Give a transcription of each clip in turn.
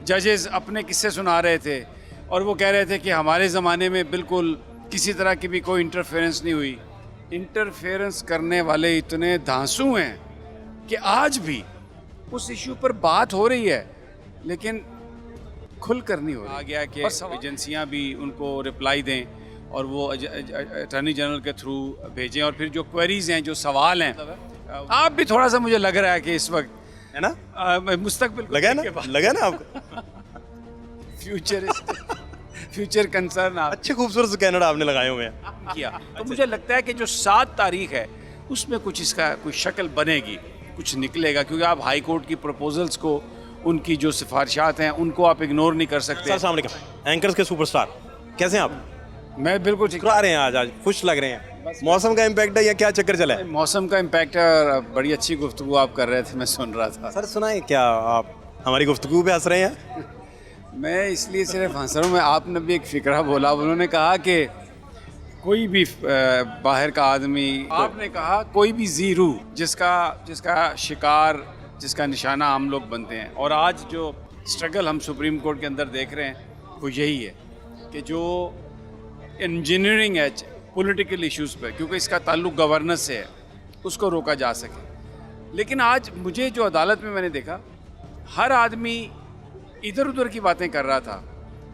जजेस अपने किस्से सुना रहे थे और वो कह रहे थे कि हमारे ज़माने में बिल्कुल किसी तरह की भी कोई इंटरफेरेंस नहीं हुई। इंटरफेरेंस करने वाले इतने धांसू हैं कि आज भी उस इशू पर बात हो रही है लेकिन खुल कर नहीं हो रही। आ गया कि एजेंसियां भी उनको रिप्लाई दें और वो अटॉर्नी जनरल के थ्रू भेजें और फिर जो क्वेरीज हैं, जो सवाल हैं, आप भी थोड़ा सा मुझे लग रहा है कि इस वक्त है ना, मुस्तकबिल लगा ना आपको फ्यूचर कंसर्न आप अच्छे खूबसूरत स्कैनर आपने लगाए हुए हैं किया। तो मुझे लगता है कि जो 7 तारीख है उसमें कुछ इसका कुछ शक्ल बनेगी, कुछ निकलेगा, क्योंकि आप हाई कोर्ट की प्रपोजल्स को, उनकी जो सिफारिशात हैं उनको आप इग्नोर नहीं कर सकते। अस्सलाम वालेकुम, एंकर्स के सुपरस्टार, कैसे हैं आप? मैं बिल्कुल ठीक आ रहे हैं, आज खुश लग रहे हैं। मौसम का इम्पैक्ट है या क्या चक्कर चला है? मौसम का इम्पैक्ट है और बड़ी अच्छी गुफ्तगू आप कर रहे थे, मैं सुन रहा था। सर सुनाए, क्या आप हमारी गुफ्तगू पे हंस रहे हैं? मैं इसलिए सिर्फ हंस रहा हूँ, मैं आपने भी एक फ़िक्रा बोला, उन्होंने कहा कि कोई भी बाहर का आदमी, आपने कहा कोई भी ज़ीरू जिसका शिकार, जिसका निशाना हम लोग बनते हैं। और आज जो स्ट्रगल हम सुप्रीम कोर्ट के अंदर देख रहे हैं वो यही है कि जो इंजीनियरिंग है पॉलिटिकल इश्यूज़ पर, क्योंकि इसका ताल्लुक गवर्नेंस से है, उसको रोका जा सके। लेकिन आज मुझे जो अदालत में मैंने देखा, हर आदमी इधर उधर की बातें कर रहा था।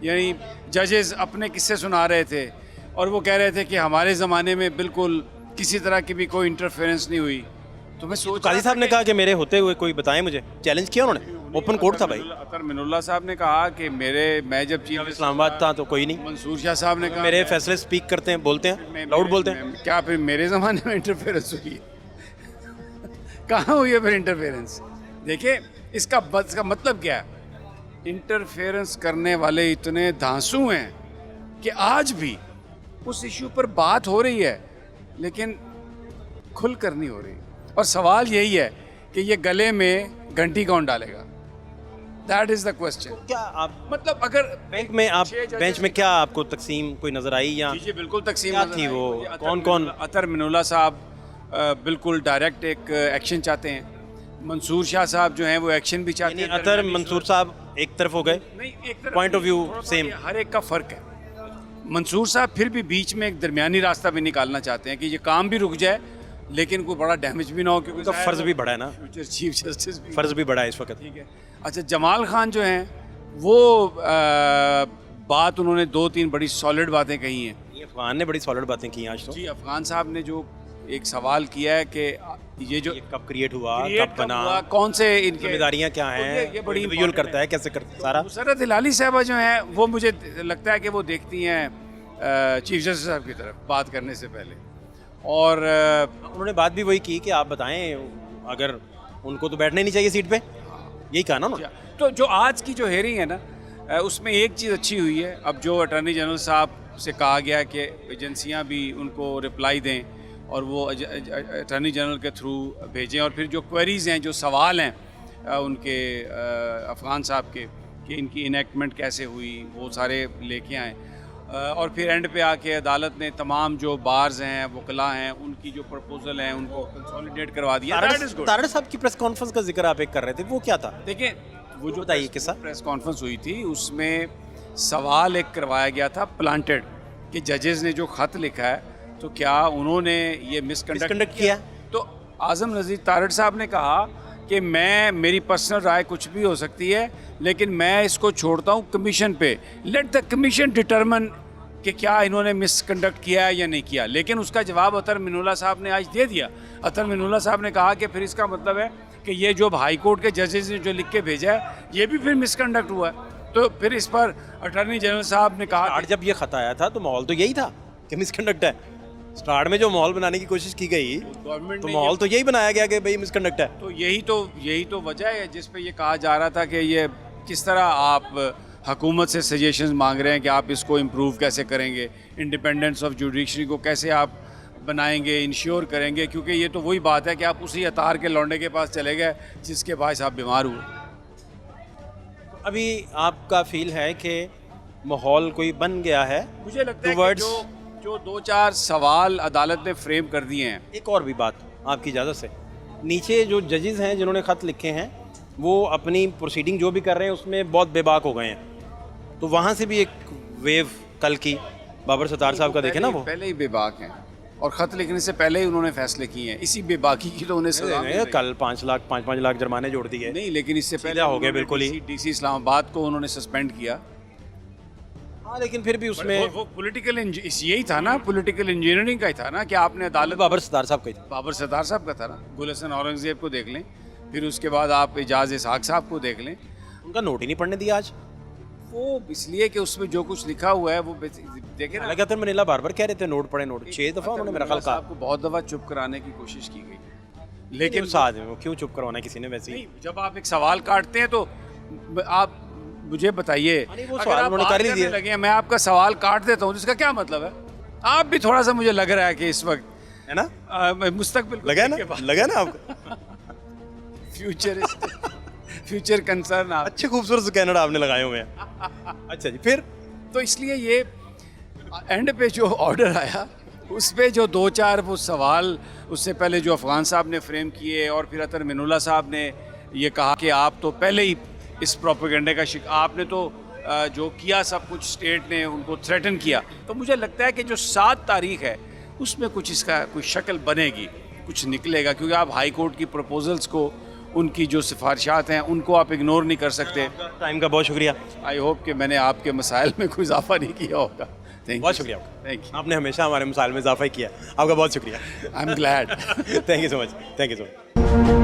यानी जजेस अपने किस्से सुना रहे थे और वो कह रहे थे कि हमारे ज़माने में बिल्कुल किसी तरह की भी कोई इंटरफेरेंस नहीं हुई। तो मैं सोच, काजी साहब ने कहा कि मेरे होते हुए कोई बताएं मुझे, चैलेंज किया उन्होंने, ओपन कोर्ट था भाई। अतर मिनुल्लाह साहब ने कहा कि मैं जब चीफ इस्लामाबाद था तो कोई नहीं। मंसूर शाह साहब ने कहा मेरे फैसले स्पीक करते हैं, बोलते हैं, लाउड बोलते हैं। क्या फिर मेरे ज़माने में इंटरफेरेंस हुई? कहाँ हुई है फिर इंटरफेरेंस? देखिए इसका मतलब क्या है, इंटरफेरेंस करने वाले इतने धांसू हैं कि आज भी उस इशू पर बात हो रही है लेकिन खुल कर नहीं हो रही। और सवाल यही है कि ये गले में घंटी कौन डालेगा? That is the question. क्या आप मतलब अगर बेंच में क्या आपको तकसीम कोई नजर आई या? जी बिल्कुल तकसीम क्या थी वो, कौन अतर मिनुल्लाह साहब बिल्कुल डायरेक्ट एक एक्शन चाहते हैं। मंसूर शाह साहब जो हैं वो एक्शन भी चाहते हैं। अतर मंसूर साहब एक तरफ हो गए, पॉइंट ऑफ व्यू सेम, हर एक का फ़र्क है। मंसूर साहब फिर भी बीच में एक दरमियानी रास्ता भी निकालना चाहते हैं कि ये काम भी रुक जाए लेकिन कोई बड़ा डैमेज भी ना हो, क्योंकि तो फ़र्ज़ भी बड़ा है ना, फ्यूचर चीफ जस्टिस भी फ़र्ज़ भी बड़ा है इस वक्त। ठीक है। अच्छा, जमाल खान जो हैं वो बात उन्होंने 2-3 बड़ी सॉलिड बातें कही हैं। ये अफगान ने बड़ी सॉलिड बातें की आज तो। जी, अफगान साहब ने जो एक सवाल किया है कि ये जो कब क्रिएट हुआ, कब बना, कौन से इनकी जिम्मेदारियाँ क्या हैं, ये बड़ी विजुअल करता है, कैसे करता है सारा। नुसरत हिलाली साहबा जो हैं वो मुझे लगता है कि वो देखती हैं चीफ जस्टिस साहब की तरफ बात करने से पहले। और उन्होंने बात भी वही की कि आप बताएं, अगर उनको तो बैठना ही नहीं चाहिए सीट पे, यही कहा ना उन्होंने। तो जो आज की जो हेयरिंग है ना, उसमें एक चीज़ अच्छी हुई है। अब जो अटॉर्नी जनरल साहब से कहा गया कि एजेंसियां भी उनको रिप्लाई दें और वो अटॉर्नी जनरल के थ्रू भेजें और फिर जो क्वेरीज हैं, जो सवाल हैं उनके अफगान साहब के कि इनकी इनेक्टमेंट कैसे हुई, वो सारे लेके आएँ। और फिर एंड पे आके अदालत ने तमाम जो बार्स हैं, वकला हैं, उनकी जो प्रपोजल हैं उनको कंसोलिडेट करवा दिया। तारड़ साहब की प्रेस कॉन्फ्रेंस का जिक्र आप एक कर रहे थे, वो क्या था? देखिए, वो जो बताइए किस्सा। प्रेस कॉन्फ्रेंस हुई थी उसमें सवाल एक करवाया गया था प्लांटेड कि जजेस ने जो ख़त लिखा है तो क्या उन्होंने ये मिसकंडक्ट किया? तो आज़म नज़ीर तारड़ साहब ने कहा कि मेरी पर्सनल राय कुछ भी हो सकती है लेकिन मैं इसको छोड़ता हूँ कमीशन पे, लेट द कमीशन डिटरमिन कि क्या इन्होंने मिसकंडक्ट किया है या नहीं किया। लेकिन उसका जवाब अतर मिनुल्लाह साहब ने आज दे दिया। अतर मिनुल्लाह साहब ने कहा कि फिर इसका मतलब है कि ये जो हाई कोर्ट के जजेस ने जो लिख के भेजा है ये भी फिर मिसकंडक्ट हुआ है। तो फिर इस पर अटॉर्नी जनरल साहब ने कहा, जब ये खत आया था तो माहौल तो यही था कि मिसकंडक्ट है। स्टार्ट में जो माहौल बनाने की कोशिश की गई तो माहौल तो यही बनाया गया कि भाई मिसकंडक्ट है। तो यही तो वजह है जिस पे ये कहा जा रहा था कि ये किस तरह आप हुकूमत से सजेशंस मांग रहे हैं कि आप इसको इम्प्रूव कैसे करेंगे, इंडिपेंडेंस ऑफ जुडिशरी को कैसे आप बनाएंगे, इंश्योर करेंगे, क्योंकि ये तो वही बात है कि आप उसी अतार के लौंडे के पास चले गए जिसके पास आप बीमार हुए। अभी आपका फील है कि माहौल कोई बन गया है? मुझे लगता है कि जो 2-4 सवाल अदालत ने फ्रेम कर दिए हैं। एक और भी बात आपकी इजाज़त से, नीचे जो जजेस हैं जिन्होंने ख़त लिखे हैं वो अपनी प्रोसीडिंग जो भी कर रहे हैं उसमें बहुत बेबाक हो गए हैं। तो वहाँ से भी एक वेव कल की बाबर सत्तार साहब का देखे ना, वो पहले ही बेबाक हैं और ख़त लिखने से पहले ही उन्होंने फैसले किए हैं। इसी बेबाकी की तो उन्हें सजा मिल रही है। कल 5 लाख जुर्माने जोड़ दिए। नहीं, लेकिन इससे पहले हो गया बिल्कुल ही। डीसी इस्लामाबाद को उन्होंने सस्पेंड किया। हाँ, लेकिन फिर भी उसमें वो पॉलिटिकल यही था ना, पॉलिटिकल इंजीनियरिंग का ही था ना कि आपने अदालत बाबर सत्तार साहब का ही था। बाबर सत्तार साहब का था ना। गुलशन औरंगजेब को देख लें, फिर उसके बाद आप एजाज इसहाक साहब को देख लें। उनका नोट ही नहीं पढ़ने दिया आज। वो इसलिए कि उसमें जो कुछ लिखा हुआ है वो देखे ना। लगातार मनीला बार कह रहे थे नोट पढ़े, नोट 6 दफ़ा उन्होंने मेरा ख्याल कहा। आपको बहुत दफ़ा चुप कराने की कोशिश की गई, लेकिन साथ में क्यों चुप करवाना किसी ने वैसे ही। जब आप एक सवाल काटते हैं तो आप मुझे बताइए, वो अगर सवाल आप उन्होंने बात कर ही करने दिया। लगे हैं, मैं आपका सवाल काट देता हूँ, इसका क्या मतलब है? आप भी थोड़ा सा मुझे लग रहा है कि इस वक्त है ना, मुस्तकबिल को लगा देख ना, के बात- लगा ना आपको। फ्यूचर कंसर्न आप। अच्छे खूबसूरत स्कैनर आपने लगाए हुए हैं। अच्छा जी, फिर तो इसलिए ये एंड पे जो ऑर्डर आया उस पे जो 2-4 वो सवाल उससे पहले जो अफगान साहब ने फ्रेम किए और फिर अतर मिनुल्लाह साहब ने ये कहा कि आप तो पहले ही इस प्रोपेगेंडे का आपने तो जो किया सब कुछ स्टेट ने उनको थ्रेटन किया। तो मुझे लगता है कि जो 7 तारीख है उसमें कुछ इसका कोई शक्ल बनेगी, कुछ निकलेगा, क्योंकि आप हाई कोर्ट की प्रपोजल्स को, उनकी जो सिफारिशात हैं उनको आप इग्नोर नहीं कर सकते। टाइम का बहुत शुक्रिया। आई होप कि मैंने आपके मसाइल में कोई इजाफा नहीं किया होगा। बहुत शुक्रिया आपका। Thank you. आपने हमेशा हमारे मसाइल में इजाफा ही किया। आपका बहुत शुक्रिया। I am glad. Thank you so much.